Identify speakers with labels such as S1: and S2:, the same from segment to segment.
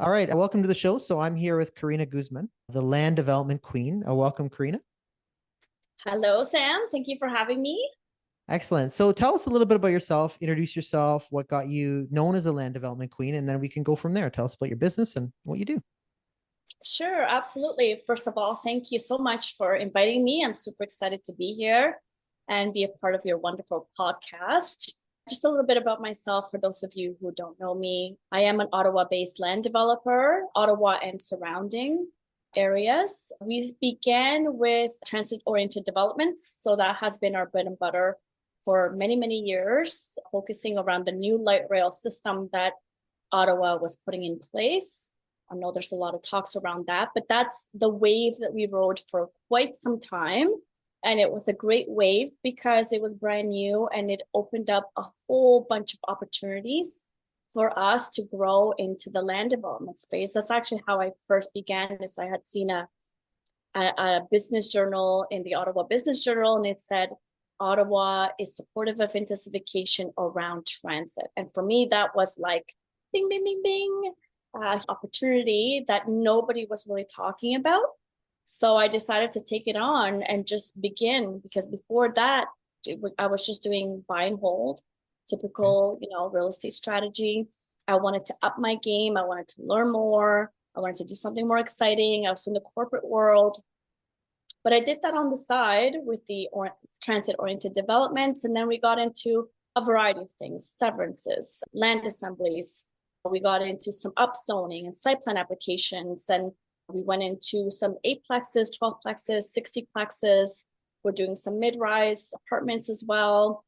S1: All right, welcome to the show. So I'm here with Carina Guzman, the land development queen. Welcome, Carina.
S2: Hello, Sam. Thank you for having me.
S1: Excellent. So tell us a little bit about yourself, introduce yourself, what got you known as a land development queen, and then we can go from there. Tell us about your business and what you do.
S2: Sure, absolutely. First of all, thank you so much for inviting me. I'm super excited to be here and be a part of your wonderful podcast. Just a little bit about myself for those of you who don't know me. I am an Ottawa-based land developer, Ottawa and surrounding areas. We began with transit-oriented developments, so that has been our bread and butter for many, many years, focusing around the new light rail system that Ottawa was putting in place. I know there's a lot of talks around that, but that's the wave that we rode for quite some time. And it was a great wave because it was brand new and it opened up a whole bunch of opportunities for us to grow into the land development space. That's actually how I first began. Is I had seen a business journal in the Ottawa Business Journal, and it said Ottawa is supportive of intensification around transit. And for me, that was like bing, bing, bing, bing. Opportunity that nobody was really talking about. So I decided to take it on and just begin, because before that, I was just doing buy and hold,
S1: Okay.
S2: typical, real estate strategy. I wanted to up my game. I wanted to learn more. I wanted to do something more exciting. I was in the corporate world, but I did that on the side with the transit-oriented developments. And then we got into a variety of things, severances, land assemblies. We got into some upzoning and site plan applications, and we went into some 8-plexes, 12-plexes, 60-plexes. We're doing some mid-rise apartments as well.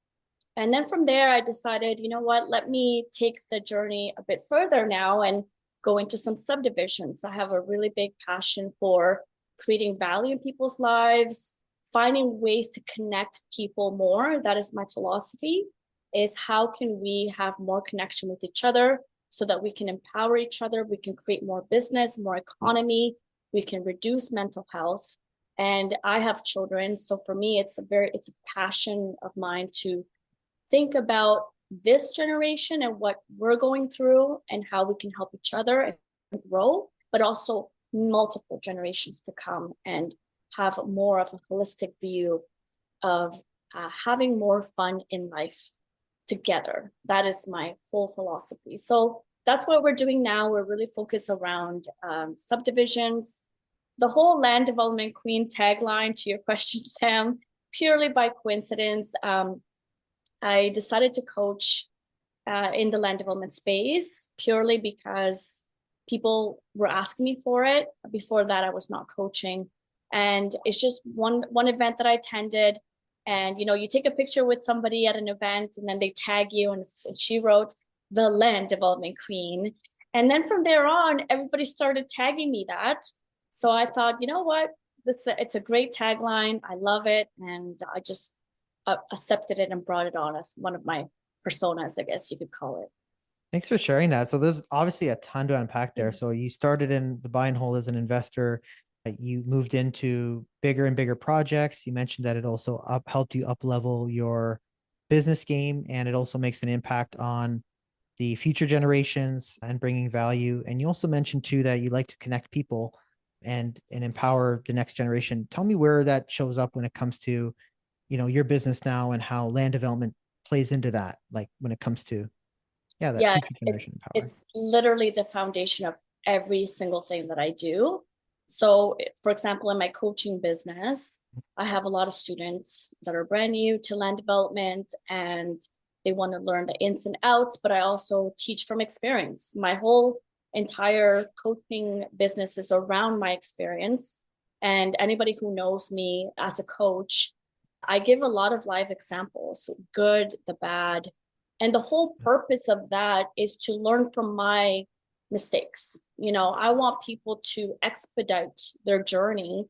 S2: And then from there, I decided, you know what, let me take the journey a bit further now and go into some subdivisions. I have a really big passion for creating value in people's lives, finding ways to connect people more. That is my philosophy, is how can we have more connection with each other so that we can empower each other, we can create more business, more economy, we can reduce mental health. And I have children, so for me, it's a passion of mine to think about this generation and what we're going through and how we can help each other and grow, but also multiple generations to come and have more of a holistic view of having more fun in life together. That is my whole philosophy. So that's what we're doing now. We're really focused around subdivisions. The whole land development queen tagline, to your question, Sam, purely by coincidence. I decided to coach in the land development space purely because people were asking me for it. Before that, I was not coaching. And it's just one event that I attended. And you take a picture with somebody at an event and then they tag you, and she wrote the land development queen. And then from there on, everybody started tagging me that. So I thought, you know what, it's a great tagline. I love it. And I just accepted it and brought it on as one of my personas, I guess you could call it.
S1: Thanks for sharing that. So there's obviously a ton to unpack there. So you started in the buy and hold as an investor. You moved into bigger and bigger projects. You mentioned that it also helped you up level your business game, and it also makes an impact on the future generations and bringing value. And you also mentioned too that you like to connect people and empower the next generation. Tell me where that shows up when it comes to, your business now and how land development plays into that, like when it comes to, yeah, that
S2: Yeah,
S1: future generation power.
S2: it's literally the foundation of every single thing that I do. So, for example, in my coaching business, I have a lot of students that are brand new to land development and they want to learn the ins and outs, but I also teach from experience. My whole entire coaching business is around my experience. And anybody who knows me as a coach, I give a lot of live examples, good, the bad. And the whole purpose of that is to learn from my mistakes. I want people to expedite their journey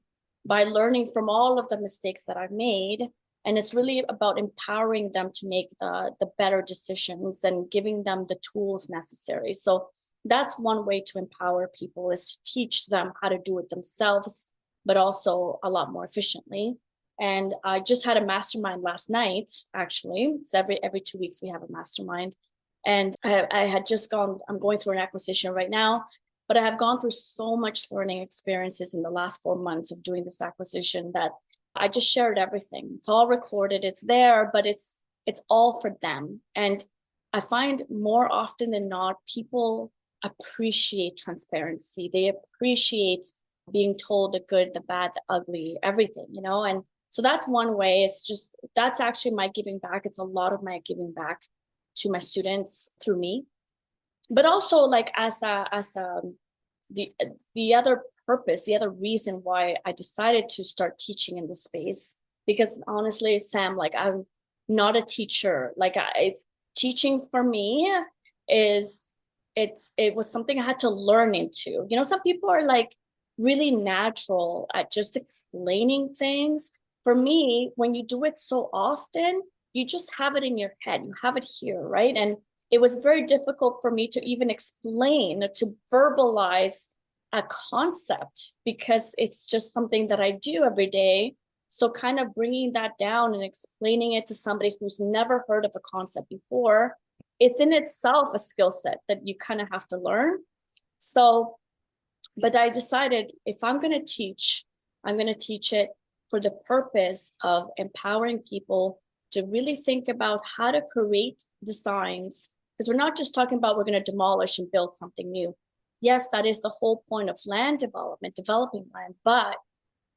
S2: by learning from all of the mistakes that I've made. And it's really about empowering them to make the better decisions and giving them the tools necessary. So that's one way to empower people, is to teach them how to do it themselves, but also a lot more efficiently. And I just had a mastermind last night, actually. It's every 2 weeks we have a mastermind. And I had just I'm going through an acquisition right now. But I have gone through so much learning experiences in the last 4 months of doing this acquisition that I just shared everything. It's all recorded, it's there, but it's all for them. And I find more often than not, people appreciate transparency. They appreciate being told the good, the bad, the ugly, everything, And so that's one way. That's actually my giving back. It's a lot of my giving back to my students through me. But also like the other purpose, the other reason why I decided to start teaching in this space, because honestly, Sam, like I'm not a teacher. Teaching for me is it was something I had to learn into. Some people are like really natural at just explaining things. For me, when you do it so often, you just have it in your head. You have it here, right? And it was very difficult for me to even explain, to verbalize a concept, because it's just something that I do every day. So kind of bringing that down and explaining it to somebody who's never heard of a concept before, it's in itself a skill set that you kind of have to learn. So, but I decided if I'm going to teach, I'm going to teach it for the purpose of empowering people to really think about how to create designs. Because we're not just talking about we're going to demolish and build something new. Yes, that is the whole point of land development, developing land. But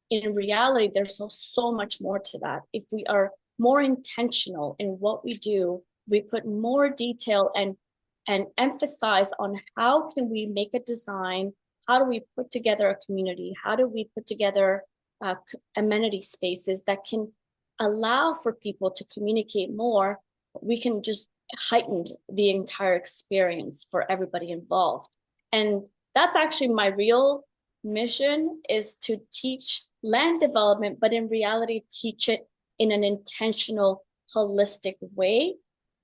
S2: in reality, there's so much more to that. If we are more intentional in what we do, we put more detail and emphasize on how can we make a design, how do we put together a community, how do we put together amenity spaces that can allow for people to communicate more, we can just heighten the entire experience for everybody involved. And that's actually my real mission, is to teach land development, but in reality, teach it in an intentional, holistic way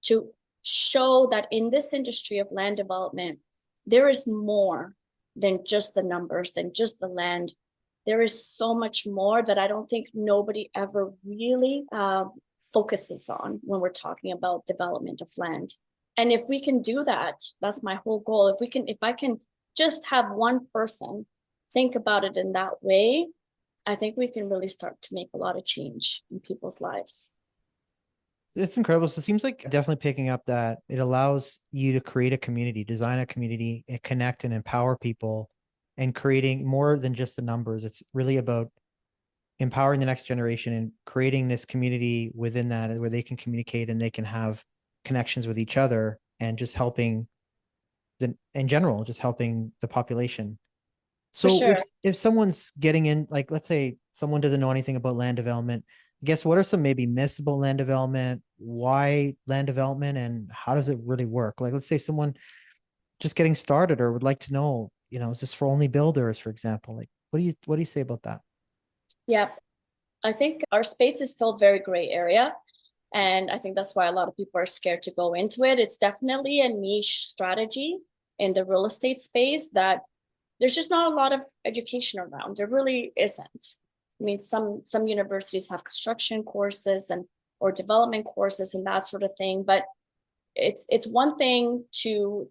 S2: to show that in this industry of land development, there is more than just the numbers, than just the land. There is so much more that I don't think nobody ever really focuses on when we're talking about development of land. And if we can do that, that's my whole goal. If I can just have one person think about it in that way, I think we can really start to make a lot of change in people's lives.
S1: It's incredible. So it seems like definitely picking up that it allows you to create a community, design a community, and connect and empower people, and creating more than just the numbers. It's really about empowering the next generation and creating this community within that where they can communicate and they can have connections with each other, and just helping in general, just helping the population.
S2: For
S1: So
S2: sure.
S1: if someone's getting in, like let's say someone doesn't know anything about land development, guess what are some maybe myths about land development? Why land development, and how does it really work? Like let's say someone just getting started or would like to know, is this for only builders, for example? Like what do you say about that?
S2: Yeah. I think our space is still very gray area. And I think that's why a lot of people are scared to go into it. It's definitely a niche strategy in the real estate space that there's just not a lot of education around. There really isn't. I mean, some universities have construction courses or development courses and that sort of thing, but it's one thing to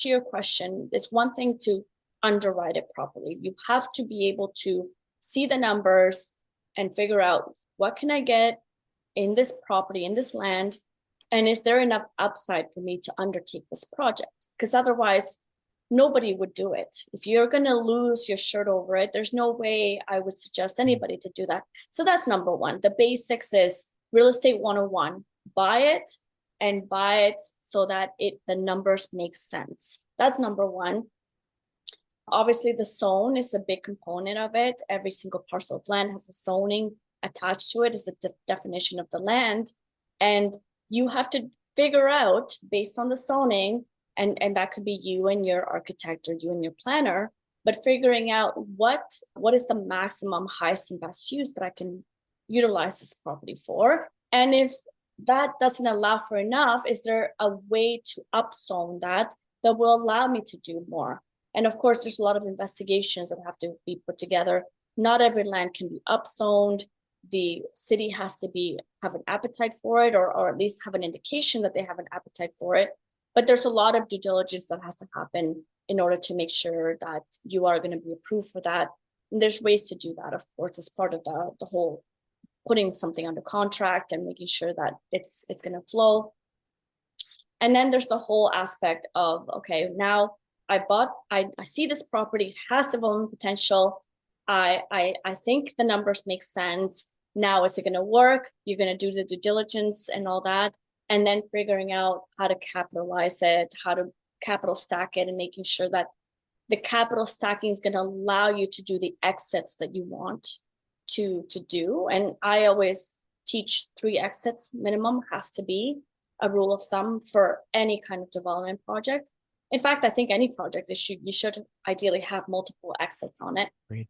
S2: your question, it's one thing to underwrite it properly. You have to be able to see the numbers and figure out what can I get in this property, in this land, and is there enough upside for me to undertake this project? Because otherwise, nobody would do it. If you're going to lose your shirt over it, there's no way I would suggest anybody to do that. So that's number one. The basics is real estate 101. Buy it, and buy it so that the numbers make sense. That's number one. Obviously, the zone is a big component of it. Every single parcel of land has a zoning attached to it, is the definition of the land. And you have to figure out based on the zoning, and that could be you and your architect or you and your planner, but figuring out what is the maximum, highest and best use that I can utilize this property for. And if that doesn't allow for enough, is there a way to upzone that will allow me to do more? And of course, there's a lot of investigations that have to be put together. Not every land can be upzoned. The city has to have an appetite for it, or at least have an indication that they have an appetite for it. But there's a lot of due diligence that has to happen in order to make sure that you are going to be approved for that. And there's ways to do that, of course, as part of the whole putting something under contract and making sure that it's going to flow. And then there's the whole aspect of, okay, now I see this property, it has development potential. I think the numbers make sense. Now, is it going to work? You're going to do the due diligence and all that. And then figuring out how to capitalize it, how to capital stack it, and making sure that the capital stacking is going to allow you to do the exits that you want to do. And I always teach 3 exits minimum has to be a rule of thumb for any kind of development project. In fact, I think any project you should ideally have multiple exits on it.
S1: Great.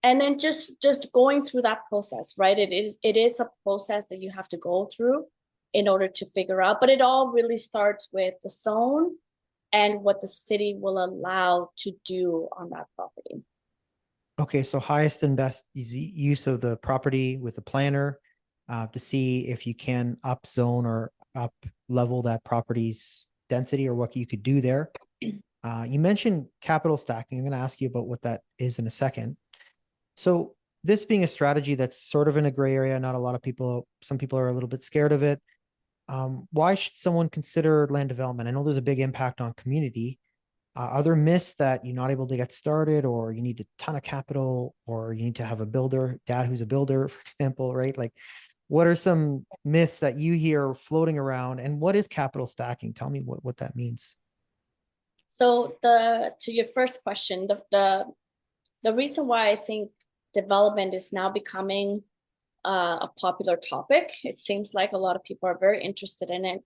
S2: And then just going through that process, right? It is a process that you have to go through in order to figure out, but it all really starts with the zone and what the city will allow to do on that property.
S1: Okay, so highest and best use of the property with the planner to see if you can up zone or up level that property's density or what you could do there. You mentioned capital stacking. I'm going to ask you about what that is in a second. So this being a strategy that's sort of in a gray area, not a lot of people, some people are a little bit scared of it. Why should someone consider land development? I know there's a big impact on community. Are there myths that you're not able to get started, or you need a ton of capital, or you need to have a builder, dad who's a builder, for example, right? Like, what are some myths that you hear floating around, and what is capital stacking? Tell me what that means.
S2: So to your first question, the reason why I think development is now becoming a popular topic, it seems like a lot of people are very interested in it.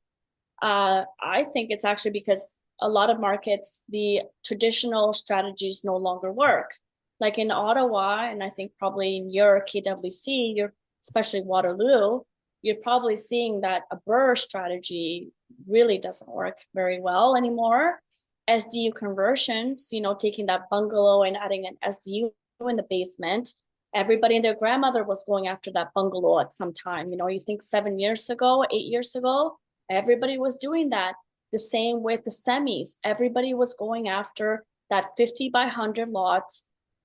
S2: I think it's actually because a lot of markets, the traditional strategies no longer work. Like in Ottawa, and I think probably in your KWC, especially Waterloo, you're probably seeing that a BRRRR strategy really doesn't work very well anymore. SDU conversions, taking that bungalow and adding an SDU in the basement. Everybody and their grandmother was going after that bungalow at some time. You think 7 years ago, 8 years ago, everybody was doing that. The same with the semis. Everybody was going after that 50 by 100 lot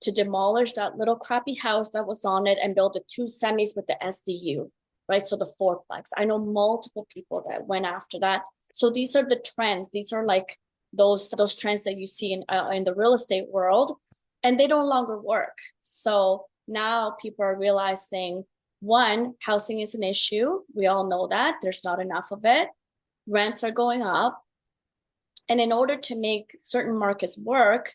S2: to demolish that little crappy house that was on it and build the 2 semis with the SDU, right? So the fourplex. I know multiple people that went after that. So these are the trends. These are like those trends that you see in the real estate world, and they no longer work. So now people are realizing, one, housing is an issue. We all know that there's not enough of it. Rents are going up. And in order to make certain markets work,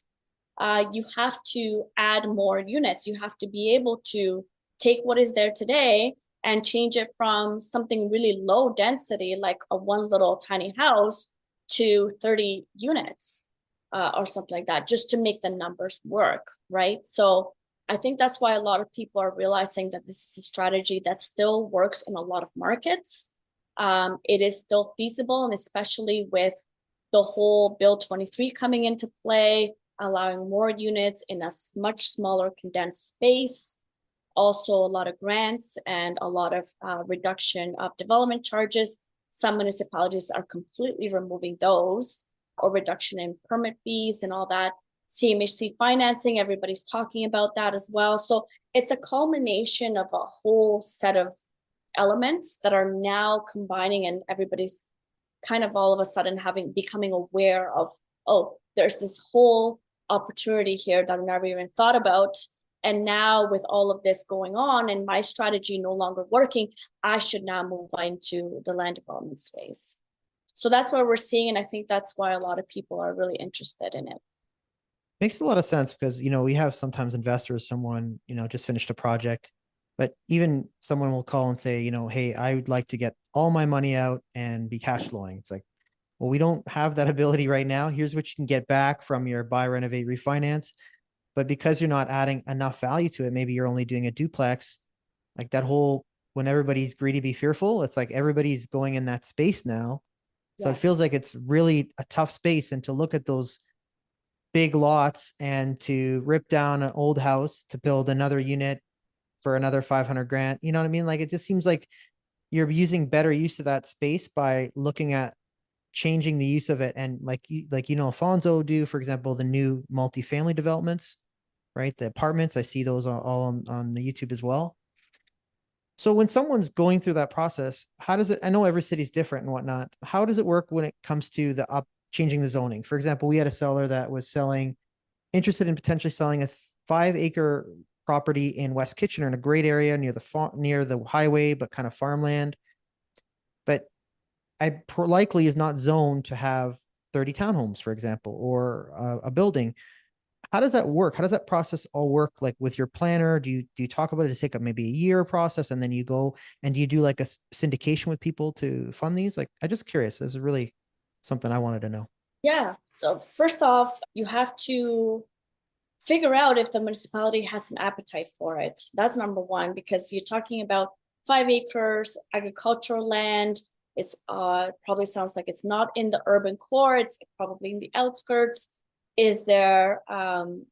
S2: you have to add more units. You have to be able to take what is there today and change it from something really low density, like a one little tiny house, to 30 units or something like that, just to make the numbers work, right? So I think that's why a lot of people are realizing that this is a strategy that still works in a lot of markets. It is still feasible, and especially with the whole Bill 23 coming into play, allowing more units in a much smaller condensed space. Also a lot of grants and a lot of reduction of development charges. Some municipalities are completely removing those, or reduction in permit fees and all that. CMHC financing, everybody's talking about that as well. So it's a culmination of a whole set of elements that are now combining, and everybody's kind of all of a sudden becoming aware of, oh, there's this whole opportunity here that I never even thought about. And now with all of this going on and my strategy no longer working, I should now move into the land development space. So that's what we're seeing. And I think that's why a lot of people are really interested in it.
S1: Makes a lot of sense because, we have sometimes investors, someone, just finished a project, but even someone will call and say, hey, I would like to get all my money out and be cash flowing. It's like, well, we don't have that ability right now. Here's what you can get back from your buy, renovate, refinance. But because you're not adding enough value to it, maybe you're only doing a duplex, like that whole, when everybody's greedy, be fearful. It's like everybody's going in that space now. So it feels like it's really a tough space, and to look at those big lots and to rip down an old house to build another unit for another 500 grand. You know what I mean? Like, it just seems like you're using better use of that space by looking at changing the use of it. And Alfonso do, for example, the new multifamily developments, right? The apartments, I see those all on the YouTube as well. So when someone's going through that process, how does it, I know every city's different and whatnot. How does it work when it comes to changing the zoning? For example, we had a seller that was interested in potentially selling a 5-acre property in West Kitchener in a great area near the highway, but kind of farmland. But likely is not zoned to have 30 townhomes, for example, or a building. How does that work? How does that process all work? Like with your planner, do you talk about it to take up maybe a year process, and then you go and do you do like a syndication with people to fund these? Like, I'm just curious. This is really something I wanted to know.
S2: Yeah. So first off, you have to figure out if the municipality has an appetite for it. That's number one, because you're talking about 5 acres, agricultural land. It's probably sounds like it's not in the urban core. It's probably in the outskirts. Is there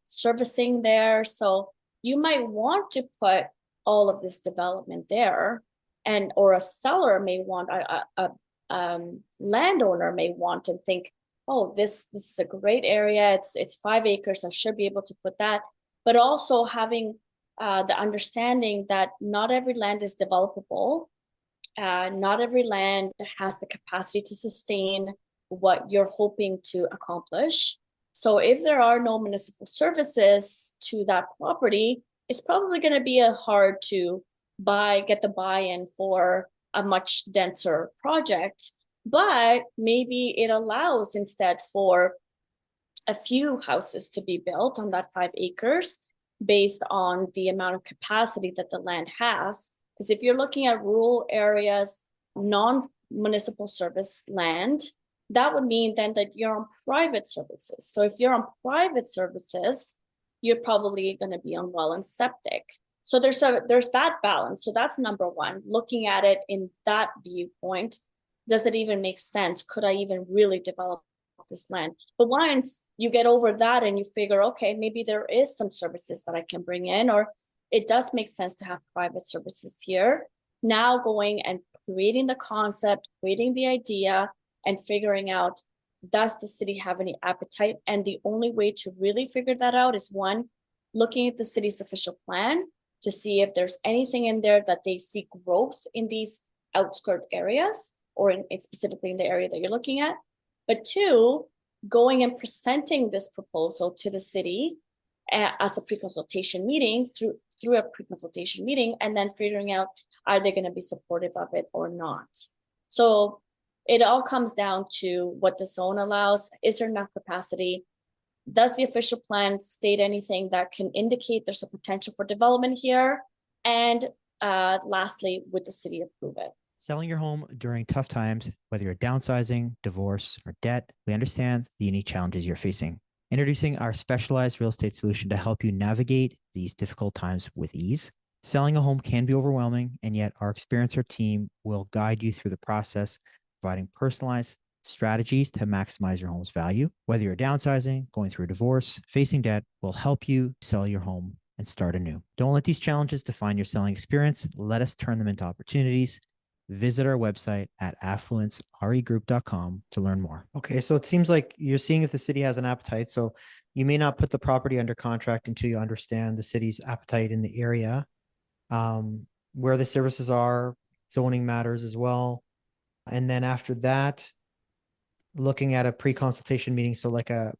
S2: servicing there? So you might want to put all of this development there, or a seller may want, a landowner may want and think, oh, this is a great area. It's 5 acres. I should be able to put that. But also having the understanding that not every land is developable. Not every land has the capacity to sustain what you're hoping to accomplish. So if there are no municipal services to that property, it's probably going to be hard to get the buy-in for a much denser project. But maybe it allows instead for a few houses to be built on that 5 acres based on the amount of capacity that the land has. Because if you're looking at rural areas, non-municipal service land, that would mean then that you're on private services. So if you're on private services, you're probably going to be on well and septic. So there's that balance. So that's number one, looking at it in that viewpoint. Does it even make sense? Could I even really develop this land? But once you get over that and you figure, okay, maybe there is some services that I can bring in, or it does make sense to have private services here. Now going and creating the concept, creating the idea, and figuring out, does the city have any appetite? And the only way to really figure that out is one, looking at the city's official plan to see if there's anything in there that they see growth in these outskirt areas, or specifically in the area that you're looking at. But two, going and presenting this proposal to the city as a pre-consultation meeting, through a pre-consultation meeting, and then figuring out, are they going to be supportive of it or not? So it all comes down to what the zone allows. Is there enough capacity? Does the official plan state anything that can indicate there's a potential for development here? And lastly, would the city approve it?
S1: Selling your home during tough times, whether you're downsizing, divorce, or debt, we understand the unique challenges you're facing. Introducing our specialized real estate solution to help you navigate these difficult times with ease. Selling a home can be overwhelming, and yet our experienced team will guide you through the process, providing personalized strategies to maximize your home's value. Whether you're downsizing, going through a divorce, facing debt, we'll help you sell your home and start anew. Don't let these challenges define your selling experience. Let us turn them into opportunities. Visit our website at affluenceregroup.com to learn more. Okay, so it seems like you're seeing if the city has an appetite. So you may not put the property under contract until you understand the city's appetite in the area, where the services are, zoning matters as well. And then after that, looking at a pre-consultation meeting, so like a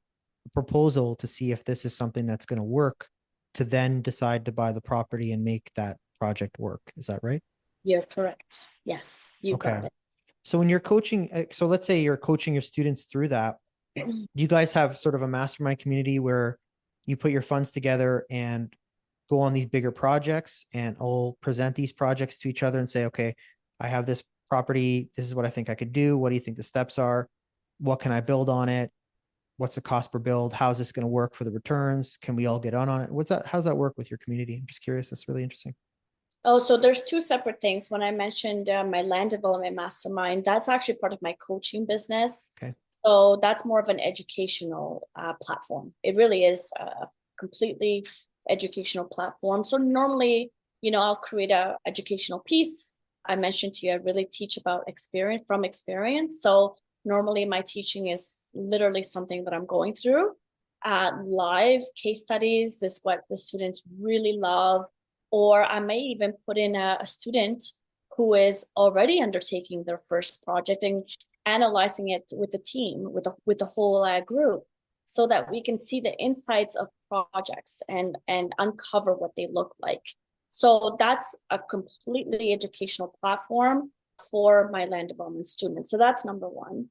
S1: proposal to see if this is something that's going to work, to then decide to buy the property and make that project work. Is that right?
S2: You're correct. Yes, you got it.
S1: So when you're coaching, so let's say you're coaching your students through that, do you guys have sort of a mastermind community where you put your funds together and go on these bigger projects and all present these projects to each other and say, okay, I have this property. This is what I think I could do. What do you think the steps are? What can I build on it? What's the cost per build? How is this going to work for the returns? Can we all get on it? How does that work with your community? I'm just curious. That's really interesting.
S2: Oh, so there's two separate things. When I mentioned my land development mastermind, that's actually part of my coaching business.
S1: Okay.
S2: So that's more of an educational platform. It really is a completely educational platform. So normally, I'll create a educational piece. I mentioned to you, I really teach about experience. So Normally my teaching is literally something that I'm going through. Live case studies is what the students really love. Or I may even put in a student who is already undertaking their first project and analyzing it with the team, with the whole group, so that we can see the insights of projects and uncover what they look like. So that's a completely educational platform for my land development students. So that's number one.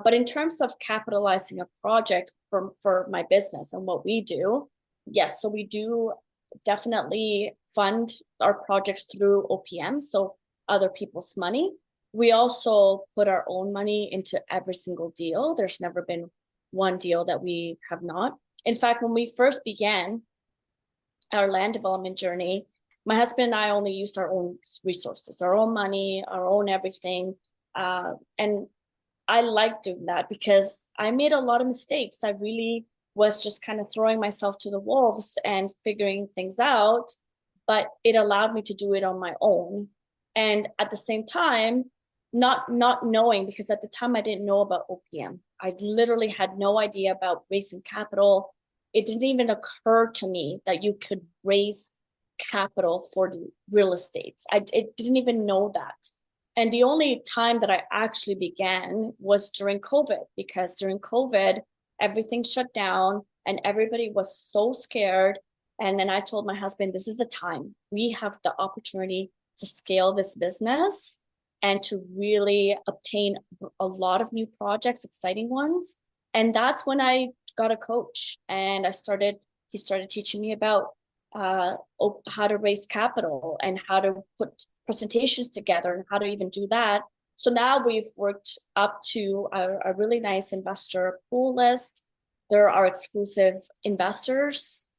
S2: But in terms of capitalizing a project for my business and what we do, yes, so we do definitely fund our projects through OPM, so other people's money. We also put our own money into every single deal. There's never been one deal that we have not. In fact, when we first began our land development journey, my husband and I only used our own resources, our own money, our own everything. And I like doing that because I made a lot of mistakes. I really was just kind of throwing myself to the wolves and figuring things out, but it allowed me to do it on my own. And at the same time, not knowing, because at the time I didn't know about OPM. I literally had no idea about raising capital. It didn't even occur to me that you could raise capital for the real estate. It didn't even know that. And the only time that I actually began was during COVID, because during COVID, everything shut down and everybody was so scared. And then I told my husband, this is the time. We have the opportunity to scale this business and to really obtain a lot of new projects, exciting ones. And that's when I got a coach, and he started teaching me about how to raise capital and how to put presentations together and how to even do that. So now we've worked up to a really nice investor pool list. They're our exclusive investors.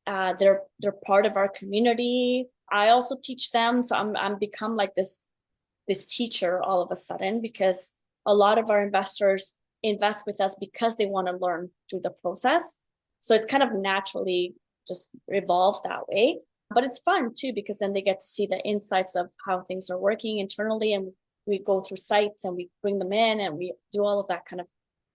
S2: They're part of our community. I also teach them, so I'm become like this teacher all of a sudden, because a lot of our investors invest with us because they want to learn through the process. So it's kind of naturally just evolved that way. But it's fun too, because then they get to see the insights of how things are working internally, and we go through sites and we bring them in and we do all of that kind of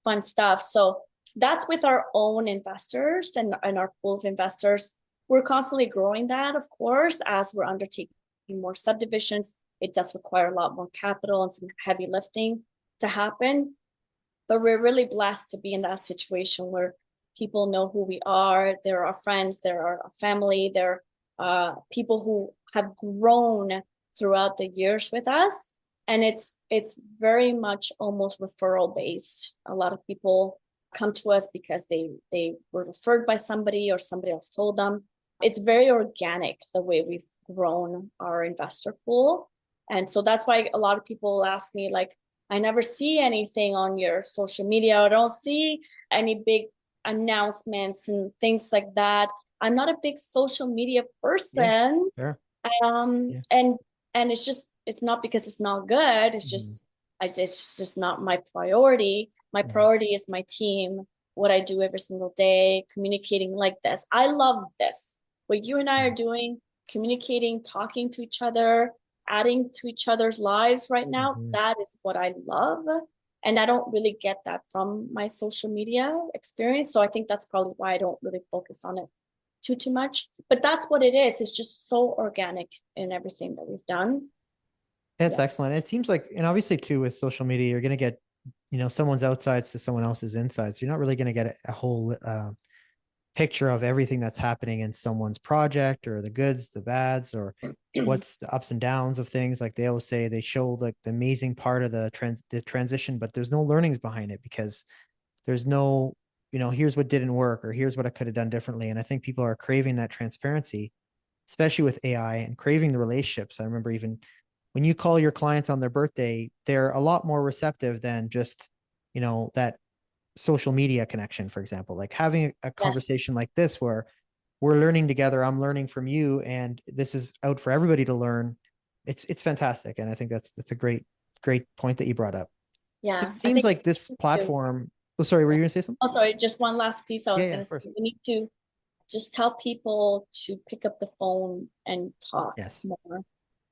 S2: fun stuff. So that's with our own investors and our pool of investors. We're constantly growing that, of course, as we're undertaking more subdivisions. It does require a lot more capital and some heavy lifting to happen. But we're really blessed to be in that situation where people know who we are. They're our friends, they're our family, they're people who have grown throughout the years with us. And it's very much almost referral based. A lot of people come to us because they were referred by somebody or somebody else told them. It's very organic the way we've grown our investor pool. And so that's why a lot of people ask me, like, I never see anything on your social media. I don't see any big announcements and things like that. I'm not a big social media person.
S1: Yeah, sure. Yeah.
S2: And it's not because it's not good. It's just it's just not my priority. My priority is my team, what I do every single day, communicating like this. I love this. What you and I are doing, communicating, talking to each other, adding to each other's lives right now, that is what I love. And I don't really get that from my social media experience. So I think that's probably why I don't really focus on it too much. But that's what it is. It's just so organic in everything that we've done.
S1: That's excellent. It seems like, and obviously too, with social media, you're going to get, someone's outsides to someone else's insides. You're not really going to get a whole picture of everything that's happening in someone's project, or the goods, the bads, or what's the ups and downs of things. Like they always say, they show like the amazing part of the transition, but there's no learnings behind it, because there's no, here's what didn't work, or here's what I could have done differently. And I think people are craving that transparency, especially with AI, and craving the relationships. I remember even when you call your clients on their birthday, they're a lot more receptive than just, that social media connection, for example. Like having a conversation like this, where we're learning together, I'm learning from you, and this is out for everybody to learn. It's fantastic. And I think that's a great point that you brought up. So
S2: Yeah.
S1: it
S2: I
S1: seems
S2: think
S1: like this platform. Oh, sorry, were you gonna say something?
S2: Oh, sorry, just one last piece I was
S1: Yeah,
S2: going
S1: of
S2: to say.
S1: course.
S2: We need to just tell people to pick up the phone and talk
S1: Yes.
S2: more.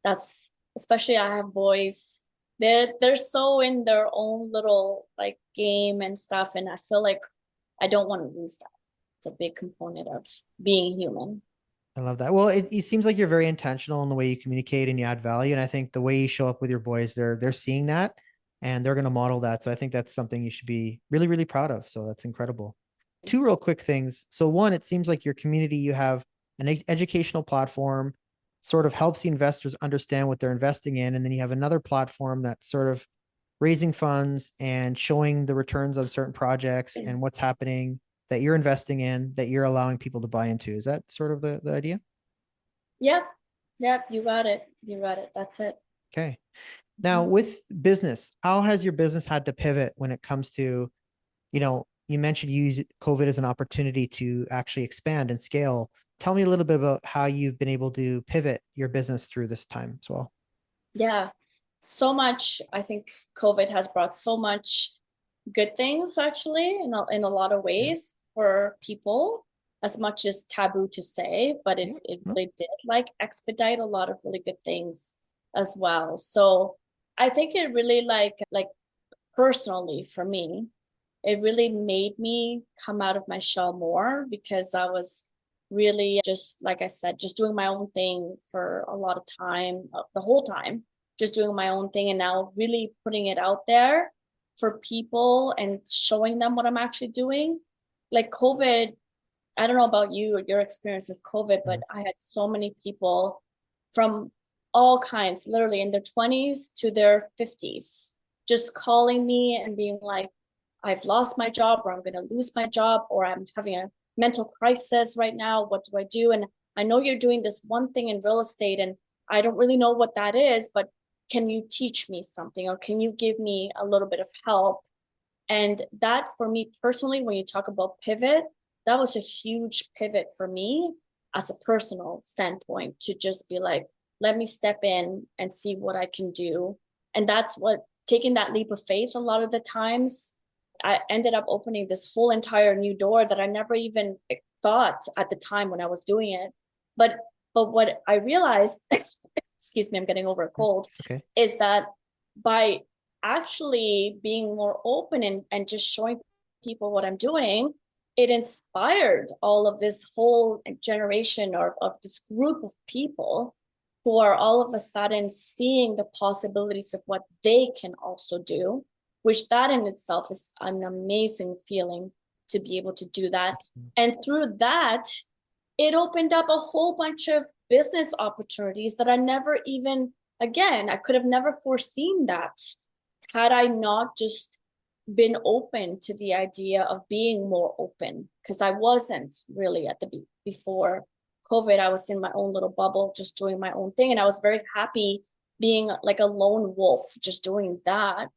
S2: That's, especially I have boys. they're so in their own little like game and stuff, and I feel like I don't want to lose that. It's a big component of being human.
S1: I love that. Well, it seems like you're very intentional in the way you communicate and you add value. And I think the way you show up with your boys, they're seeing that and they're going to model that. So I think that's something you should be really, really proud of. So that's incredible. Two real quick things. So one, it seems like your community, you have an educational platform, sort of helps the investors understand what they're investing in. And then you have another platform that's sort of raising funds and showing the returns of certain projects and what's happening that you're investing in that you're allowing people to buy into. Is that sort of the idea?
S2: Yep, yep, you got it. You got it. That's it.
S1: Okay. Now
S2: Mhm.
S1: with business, how has your business had to pivot when it comes to, you mentioned you use COVID as an opportunity to actually expand and scale. Tell me a little bit about how you've been able to pivot your business through this time as well.
S2: Yeah, so much. I think COVID has brought so much good things actually in a lot of
S1: Yeah.
S2: ways for people, as much as taboo to say, but
S1: Yeah.
S2: it
S1: No.
S2: really did like expedite a lot of really good things as well. So I think it really like personally for me, it really made me come out of my shell more because I was really just like I said, just doing my own thing for a lot of time, the whole time, just doing my own thing, and now really putting it out there for people and showing them what I'm actually doing. Like COVID, I don't know about you or your experience with COVID, but
S1: Mhm.
S2: I had so many people from all kinds, literally in their 20s to their 50s, just calling me and being like, I've lost my job, or I'm going to lose my job, or I'm having a mental crisis right now. What do I do? And I know you're doing this one thing in real estate, and I don't really know what that is, but can you teach me something, or can you give me a little bit of help? And that for me personally, when you talk about pivot, that was a huge pivot for me as a personal standpoint to just be like, let me step in and see what I can do. And that's what taking that leap of faith a lot of the times, I ended up opening this whole entire new door that I never even thought at the time when I was doing it. But what I realized, excuse me, I'm getting over a cold,
S1: It's okay.
S2: is that by actually being more open and just showing people what I'm doing, it inspired all of this whole generation of this group of people who are all of a sudden seeing the possibilities of what they can also do, which that in itself is an amazing feeling to be able to do that.
S1: Absolutely.
S2: And through that, it opened up a whole bunch of business opportunities that I never even, again, I could have never foreseen that had I not just been open to the idea of being more open, because I wasn't really at the before COVID. I was in my own little bubble, just doing my own thing, and I was very happy being like a lone wolf, just doing that.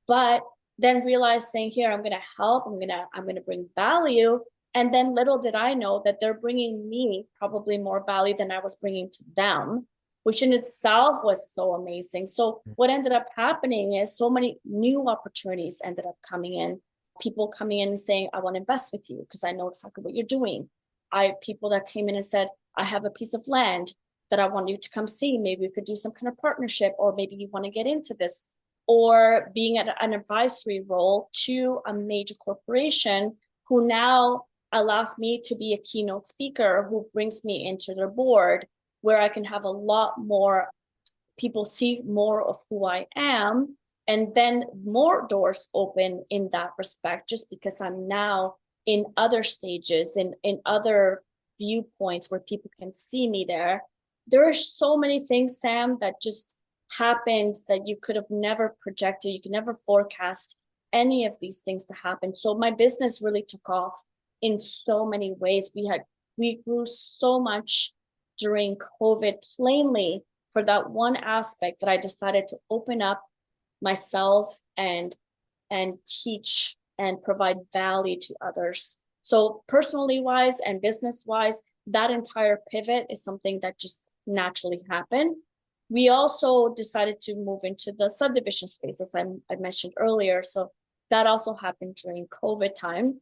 S2: But then realized saying, here, I'm gonna help, I'm gonna bring value. And then little did I know that they're bringing me probably more value than I was bringing to them, which in itself was so amazing. So what ended up happening is so many new opportunities ended up coming in. People coming in and saying, I want to invest with you because I know exactly what you're doing. I people that came in and said, I have a piece of land that I want you to come see. Maybe we could do some kind of partnership, or maybe you want to get into this, or being at an advisory role to a major corporation who now allows me to be a keynote speaker who brings me into their board, where I can have a lot more people see more of who I am, and then more doors open in that respect, just because I'm now in other stages, in other viewpoints where people can see me there. There are so many things, Sam, that just happened that you could have never projected. You could never forecast any of these things to happen. So my business really took off in so many ways. We grew so much during COVID, plainly for that one aspect that I decided to open up myself and teach and provide value to others. So personally wise and business wise, that entire pivot is something that just naturally happened. We also decided to move into the subdivision space, as I mentioned earlier. So that also happened during COVID time.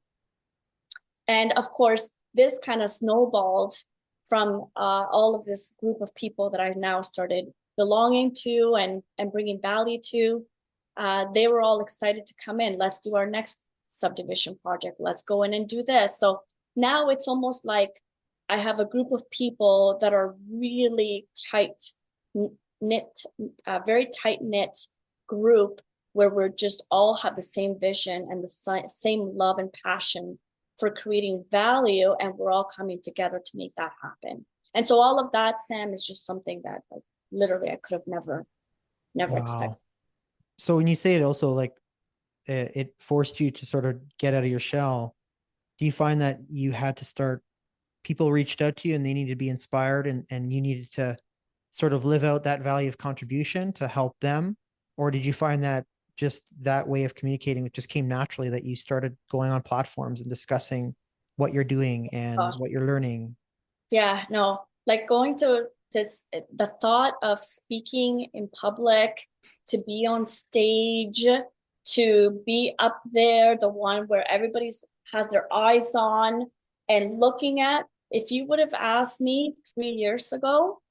S2: And of course, this kind of snowballed from all of this group of people that I now started belonging to and bringing value to, they were all excited to come in. Let's do our next subdivision project. Let's go in and do this. So now it's almost like I have a group of people that are really tight knit, very tight knit group where we're just all have the same vision and the same love and passion for creating value, and we're all coming together to make that happen. And so all of that, Sam, is just something that like literally I could have never
S1: Wow.
S2: expected.
S1: So when you say it also like it forced you to sort of get out of your shell, do you find that you had to start, people reached out to you and they needed to be inspired and you needed to sort of live out that value of contribution to help them? Or did you find that just that way of communicating, it just came naturally that you started going on platforms and discussing what you're doing and what you're learning?
S2: Yeah, no, like going to this, the thought of speaking in public, to be on stage, to be up there, the one where everybody's has their eyes on and looking at. If you would have asked me 3 years ago,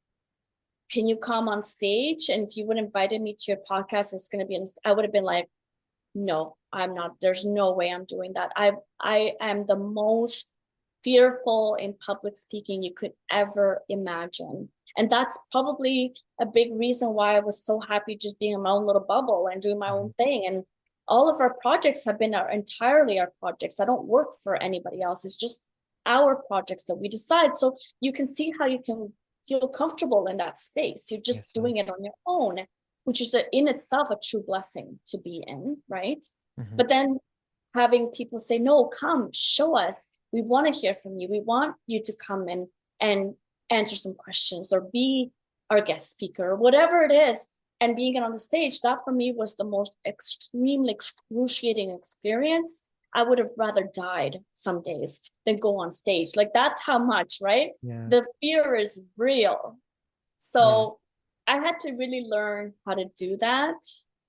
S2: can you come on stage? And if you would have invited me to your podcast, it's going to be, I would have been like, no, I'm not. There's no way I'm doing that. I am the most fearful in public speaking you could ever imagine. And that's probably a big reason why I was so happy just being in my own little bubble and doing my own thing. And all of our projects have been entirely our projects. I don't work for anybody else. It's just our projects that we decide. So you can see how you can feel comfortable in that space. You're just doing it on your own, which is in itself a true blessing to be in, right? But then having people say, no, come, show us. We want to hear from you. We want you to come and answer some questions or be our guest speaker or whatever it is. And being on the stage, that for me was the most extremely excruciating experience. I would have rather died some days than go on stage. Like that's how much, right?
S1: Yeah.
S2: The fear is real. So I had to really learn how to do that.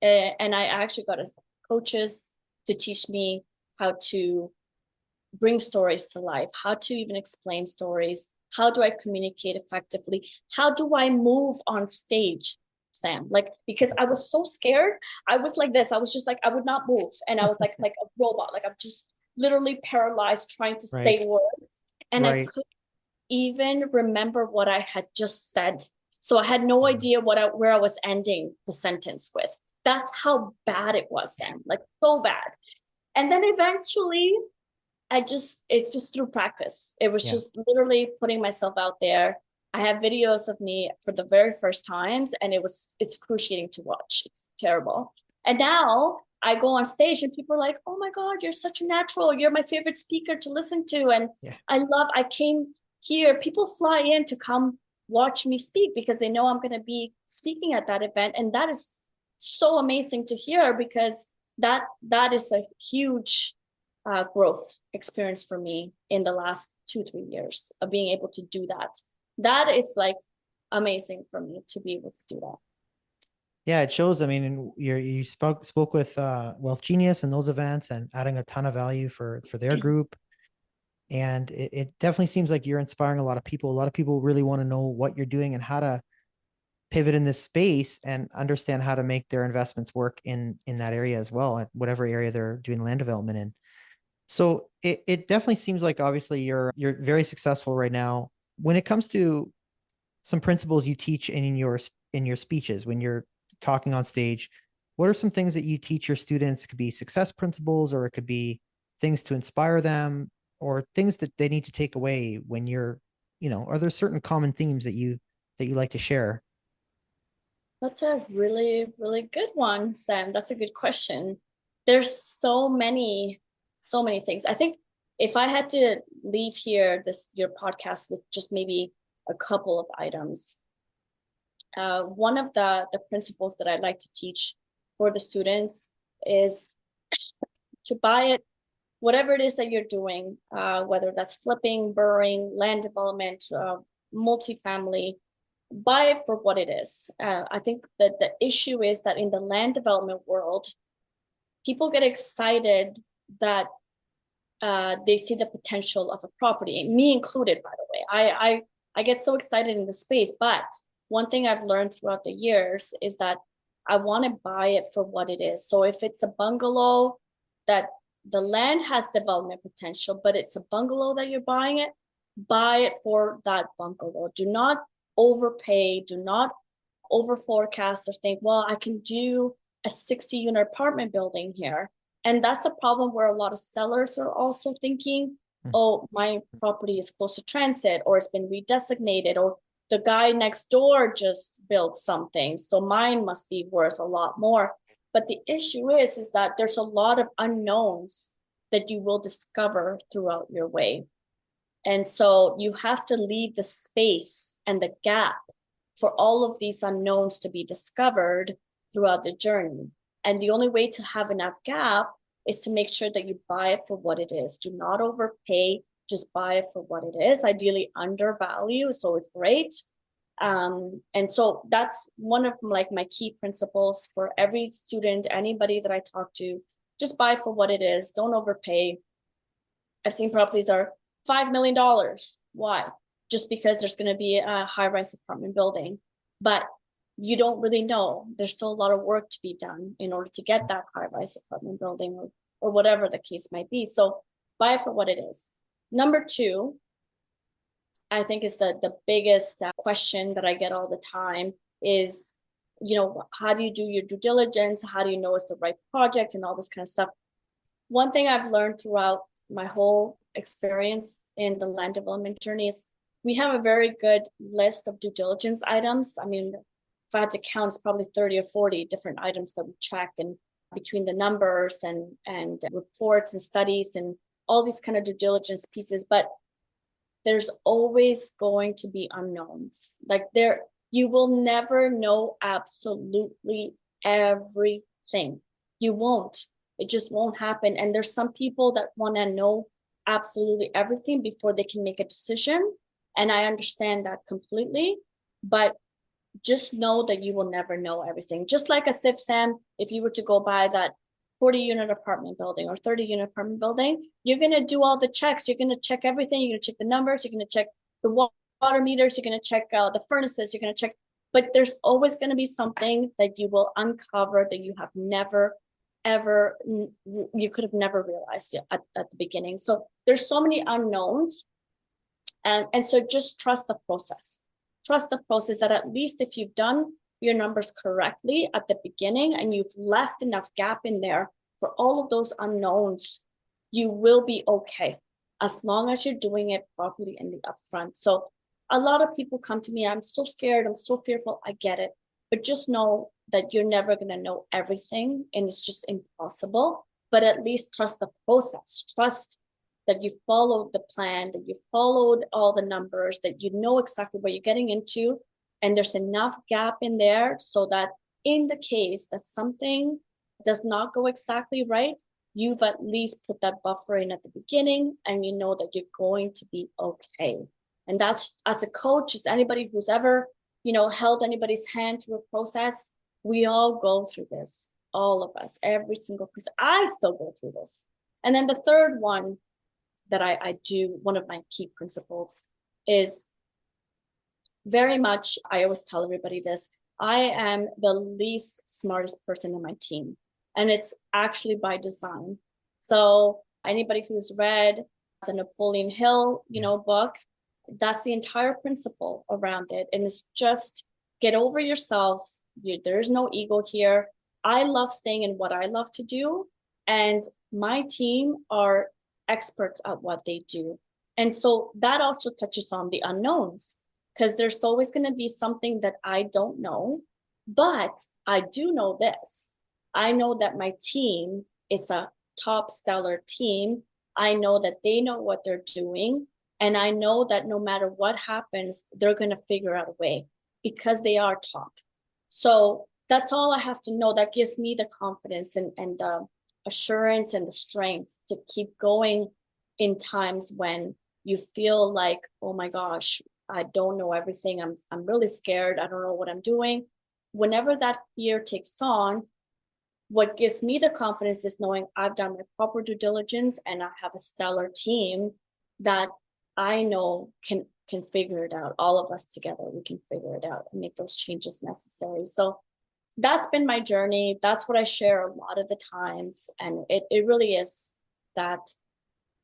S2: And I actually got coaches to teach me how to bring stories to life, how to even explain stories. How do I communicate effectively? How do I move on stage, Sam? Like, because I was so scared. I was like this. I was just like, I would not move. And I was like a robot. Like I'm just literally paralyzed trying to say words. And I couldn't even remember what I had just said. So I had no idea where I was ending the sentence with. That's how bad it was, Sam. Like so bad. And then eventually it's just through practice. It was just literally putting myself out there. I have videos of me for the very first times, and it's excruciating to watch. It's terrible. And now I go on stage and people are like, oh my God, you're such a natural. You're my favorite speaker to listen to. And I came here, people fly in to come watch me speak because they know I'm going to be speaking at that event. And that is so amazing to hear because that is a huge growth experience for me in the last 2-3 years of being able to do that. That is like amazing for me to be able to do that.
S1: Yeah, it shows. I mean, you spoke with Wealth Genius and those events and adding a ton of value for their group. And it definitely seems like you're inspiring a lot of people. A lot of people really want to know what you're doing and how to pivot in this space and understand how to make their investments work in that area as well, at whatever area they're doing land development in. So it definitely seems like obviously you're very successful right now. When it comes to some principles you teach in your speeches, when you're talking on stage, what are some things that you teach your students? It could be success principles, or it could be things to inspire them, or things that they need to take away when you're, are there certain common themes that you like to share?
S2: That's a really, really good one, Sam. That's a good question. There's so many things. I think if I had to leave your podcast with just maybe a couple of items, one of the principles that I'd like to teach for the students is to buy it, whatever it is that you're doing, whether that's flipping, burring, land development, multifamily, buy it for what it is. I think that the issue is that in the land development world, people get excited that they see the potential of a property, me included, by the way. I get so excited in the space, but one thing I've learned throughout the years is that I want to buy it for what it is. So if it's a bungalow that the land has development potential, but it's a bungalow that you're buying it, buy it for that bungalow. Do not overpay, do not over forecast or think, well, I can do a 60 unit apartment building here. And that's the problem where a lot of sellers are also thinking, oh, my property is close to transit, or it's been redesignated, or the guy next door just built something, so mine must be worth a lot more. But the issue is that there's a lot of unknowns that you will discover throughout your way. And so you have to leave the space and the gap for all of these unknowns to be discovered throughout the journey. And the only way to have enough gap is to make sure that you buy it for what it is. Do not overpay, just buy it for what it is. Ideally undervalue, so it's great. And so that's one of like my key principles for every student, anybody that I talk to, just buy for what it is. Don't overpay. I've seen properties are $5 million. Why? Just because there's going to be a high-rise apartment building, but you don't really know. There's still a lot of work to be done in order to get that high-rise apartment building, or whatever the case might be. So buy it for what it is. Number two, I think is the biggest question that I get all the time is, how do you do your due diligence? How do you know it's the right project and all this kind of stuff? One thing I've learned throughout my whole experience in the land development journey is we have a very good list of due diligence items. I mean, if I had to count, it's probably 30 or 40 different items that we check, and between the numbers and reports and studies and all these kind of due diligence pieces. But there's always going to be unknowns. Like you will never know absolutely everything. You won't. It just won't happen. And there's some people that want to know absolutely everything before they can make a decision. And I understand that completely. But just know that you will never know everything. Just like as if, Sam, if you were to go buy that 40 unit apartment building or 30 unit apartment building, you're going to do all the checks. You're going to check everything. You're going to check the numbers. You're going to check the water meters. You're going to check the furnaces. You're going to check. But there's always going to be something that you will uncover that you have never, ever, you could have never realized at the beginning. So there's so many unknowns. And so just trust the process. Trust the process that at least if you've done your numbers correctly at the beginning and you've left enough gap in there for all of those unknowns, you will be okay as long as you're doing it properly in the upfront. So a lot of people come to me, I'm so scared, I'm so fearful. I get it, but just know that you're never going to know everything, and it's just impossible. But at least trust the process. Trust that you followed the plan, that you followed all the numbers, that you know exactly what you're getting into, and there's enough gap in there so that in the case that something does not go exactly right, you've at least put that buffer in at the beginning, and you know that you're going to be okay. And that's, as a coach, as anybody who's ever, held anybody's hand through a process, we all go through this, all of us, every single person. I still go through this. And then the third one that I do, one of my key principles is very much, I always tell everybody this, I am the least smartest person in my team. And it's actually by design. So anybody who's read the Napoleon Hill, book, that's the entire principle around it. And it's just get over yourself. There's no ego here. I love staying in what I love to do. And my team are experts at what they do. And so that also touches on the unknowns, because there's always going to be something that I don't know, but I do know this. I know that my team is a top stellar team. I know that they know what they're doing. And I know that no matter what happens, they're going to figure out a way because they are top. So that's all I have to know. That gives me the confidence and the assurance and the strength to keep going in times when you feel like, oh my gosh, I don't know everything. I'm really scared. I don't know what I'm doing. Whenever that fear takes on, what gives me the confidence is knowing I've done my proper due diligence and I have a stellar team that I know can can figure it out. All of us together, we can figure it out and make those changes necessary. So that's been my journey. That's what I share a lot of the times. And it really is that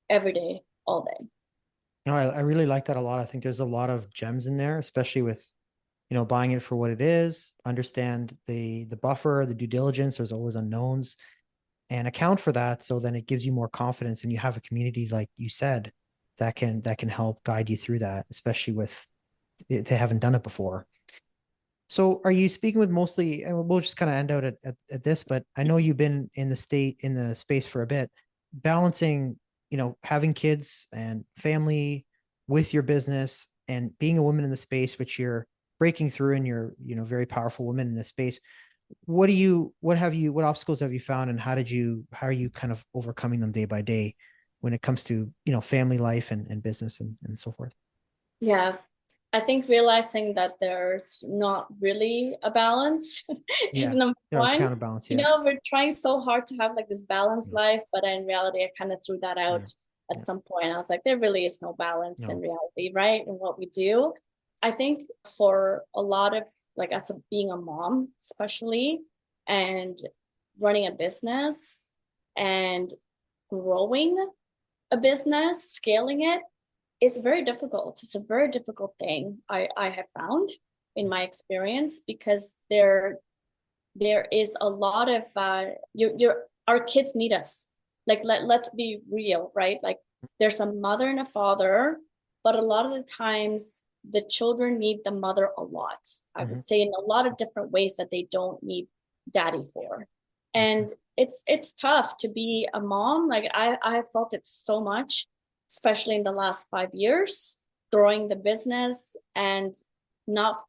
S2: every day, all day.
S1: No, I really like that a lot. I think there's a lot of gems in there, especially with, buying it for what it is, understand the buffer, the due diligence, there's always unknowns, and account for that. So then it gives you more confidence and you have a community, like you said, that can help guide you through that, especially with they haven't done it before. So are you speaking with mostly, and we'll just kind of end out at this, but I know you've been in the space for a bit, balancing, having kids and family with your business and being a woman in the space, which you're breaking through and you're, very powerful woman in this space. What obstacles have you found and how are you kind of overcoming them day by day when it comes to, family life and business and so forth?
S2: Yeah. I think realizing that there's not really a balance is
S1: Yeah.
S2: number
S1: There's
S2: one.
S1: counterbalance. Yeah.
S2: We're trying so hard to have like this balanced
S1: No,
S2: life, but in reality, I kind of threw that
S1: yeah.
S2: out at
S1: Yeah.
S2: some point. I was like, there really is no balance in
S1: No.
S2: reality, right? In what we do. I think for a lot of like as being a mom, especially, and running a business and growing a business, scaling it, it's very difficult. It's a very difficult thing I have found in my experience because there is a lot of you're our kids need us. Like let's be real, right? Like there's a mother and a father, but a lot of the times the children need the mother a lot. I
S1: Mhm.
S2: would say in a lot of different ways that they don't need daddy for.
S1: Okay.
S2: And it's tough to be a mom. Like I have felt it so much, especially in the last 5 years, growing the business and not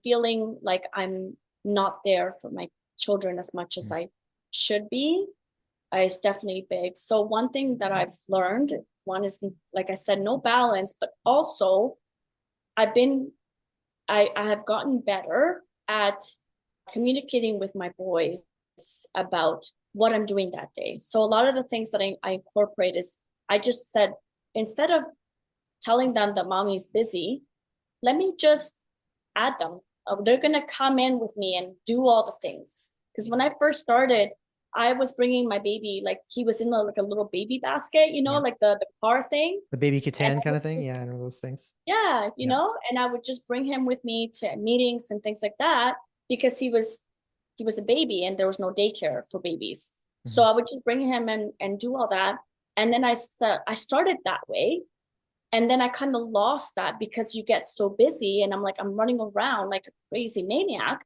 S2: feeling like I'm not there for my children as much as
S1: Mm.
S2: I should be is definitely big. So one thing that I've learned, one is like I said, no balance, but also I've been I have gotten better at communicating with my boys about what I'm doing that day. So a lot of the things that I incorporate is I just said, instead of telling them that mommy's busy, let me just add them. They're going to come in with me and do all the things. Because when I first started, I was bringing my baby, like he was in like a little baby basket,
S1: Yeah.
S2: like the car thing.
S1: The baby
S2: And
S1: Catan
S2: I
S1: kind
S2: would
S1: of thing. Yeah, I know those things.
S2: yeah,
S1: Yeah.
S2: and I would just bring him with me to meetings and things like that because he was a baby and there was no daycare for babies. So
S1: Mhm.
S2: I would just bring him and do all that. And then I started that way. And then I kind of lost that because you get so busy and I'm running around like a crazy maniac,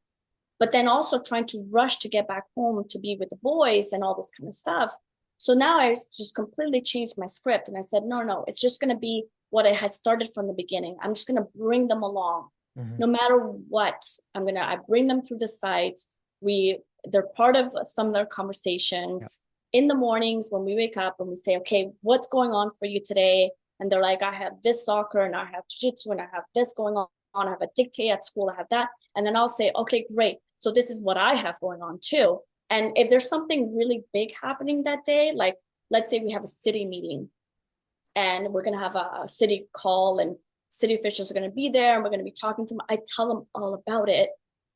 S2: but then also trying to rush to get back home to be with the boys and all this kind of stuff. So now I just completely changed my script and I said, no, no, it's just going to be what I had started from the beginning. I'm just going to bring them along
S1: Mhm.
S2: no matter what. I bring them through the site. They're part of some of their
S1: Yeah.
S2: conversations in the mornings when we wake up and we say, okay, what's going on for you today? And they're like, I have this soccer and I have jiu-jitsu and I have this going on. I have a dictate at school. I have that. And then I'll say, okay, great. So this is what I have going on too. And if there's something really big happening that day, like let's say we have a city meeting and we're going to have a city call and city officials are going to be there and we're going to be talking to them, I tell them all about it.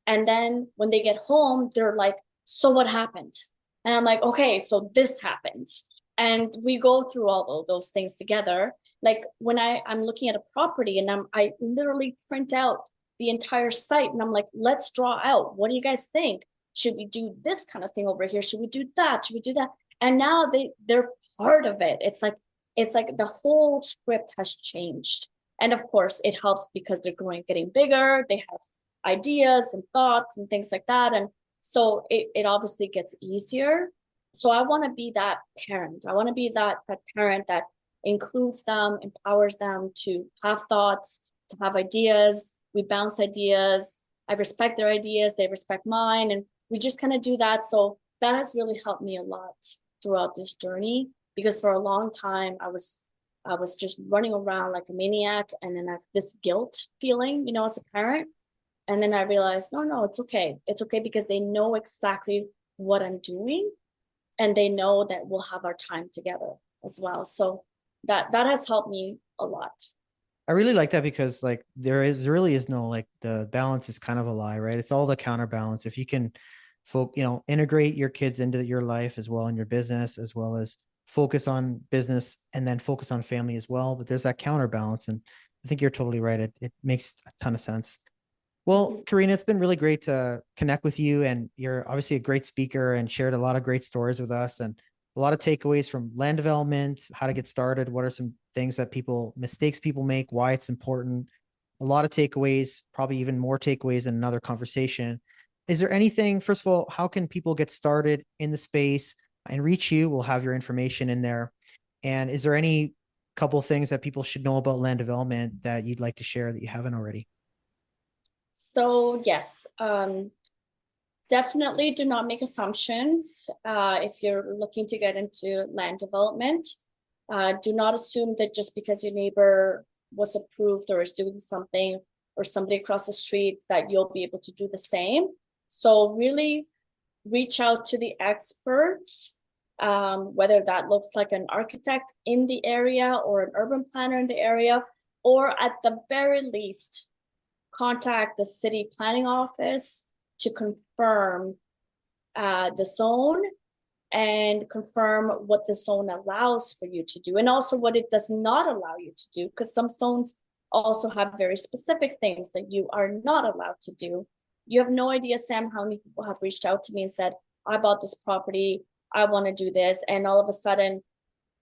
S2: And then when they get home, they're like, so what happened? And I'm like, okay, so this happened. And we go through all of those things together. Like when I'm looking at a property and I literally print out the entire site and I'm like, let's draw out. What do you guys think? Should we do this kind of thing over here? Should we do that? Should we do that? And now they're part of it. It's like the whole script has changed. And of course, it helps because they're growing, getting bigger. They have ideas and thoughts and things like that. And so it obviously gets easier. So I want to be that parent. I want to be that parent that includes them, empowers them to have thoughts, to have ideas. We bounce ideas. I respect their ideas. They respect mine. And we just kind of do that. So that has really helped me a lot throughout this journey because for a long time I was just running around like a maniac and then I have this guilt feeling, as a parent. And then I realized, no, no, it's okay. It's okay because they know exactly what I'm doing and they know that we'll have our time together as well. So that has helped me a lot.
S1: I really like that because like there really is no like the balance is kind of a lie, right? It's all the counterbalance. If you can integrate your kids into your life as well in your business, as well as focus on business and then focus on family as well. But there's that counterbalance. And I think you're totally right. It makes a ton of sense. Well,
S2: Mhm.
S1: Carina, it's been really great to connect with you. And you're obviously a great speaker and shared a lot of great stories with us and a lot of takeaways from land development, how to get started, what are some things that mistakes people make, why it's important. A lot of takeaways, probably even more takeaways in another conversation. Is there anything, first of all, how can people get started in the space and reach you? We'll have your information in there. And is there any couple things that people should know about land development that you'd like to share that you haven't already?
S2: So yes, definitely do not make assumptions if you're looking to get into land development. Do not assume that just because your neighbor was approved or is doing something, or somebody across the street, that you'll be able to do the same. So really reach out to the experts, whether that looks like an architect in the area or an urban planner in the area, or at the very least, contact the city planning office to confirm the zone and confirm what the zone allows for you to do, and also what it does not allow you to do, because some zones also have very specific things that you are not allowed to do. You have no idea, Sam, how many people have reached out to me and said, I bought this property, I want to do this, and all of a sudden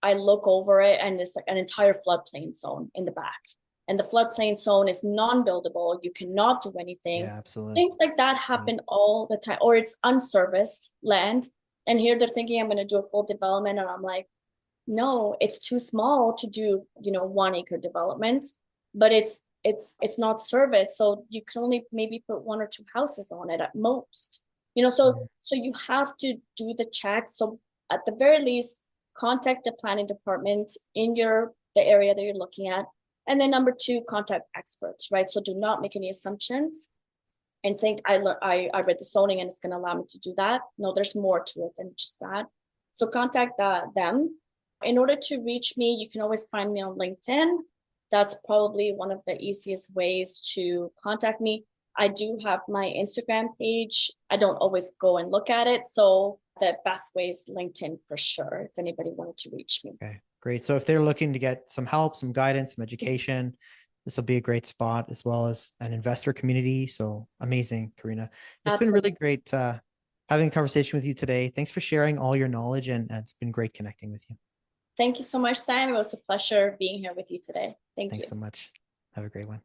S2: I look over it and it's like an entire floodplain zone in the back. And the floodplain zone is non-buildable. You cannot do anything.
S1: Yeah, absolutely.
S2: Things like that
S1: Absolutely.
S2: happen all the time. Or it's unserviced land. And here they're thinking I'm going to do a full development. And I'm like, no, it's too small to do, 1 acre developments, but it's not serviced. So you can only maybe put 1 or 2 houses on it at most.
S1: Mhm.
S2: So you have to do the checks. So at the very least, contact the planning department in the area that you're looking at. And then number two, contact experts, right? So do not make any assumptions and think I read the zoning and it's going to allow me to do that. No, there's more to it than just that. So contact them. In order to reach me, you can always find me on LinkedIn. That's probably one of the easiest ways to contact me. I do have my Instagram page. I don't always go and look at it. So the best way is LinkedIn for sure, if anybody wanted to reach me.
S1: Okay, great. So if they're looking to get some help, some guidance, some education, this will be a great spot as well as an investor community. So amazing, Carina. It's been really
S2: Absolutely.
S1: great having a conversation with you today. Thanks for sharing all your knowledge and it's been great connecting with you.
S2: Thank you so much, Sam. It was a pleasure being here with you today. Thank
S1: Thanks
S2: you.
S1: so much. Have a great one.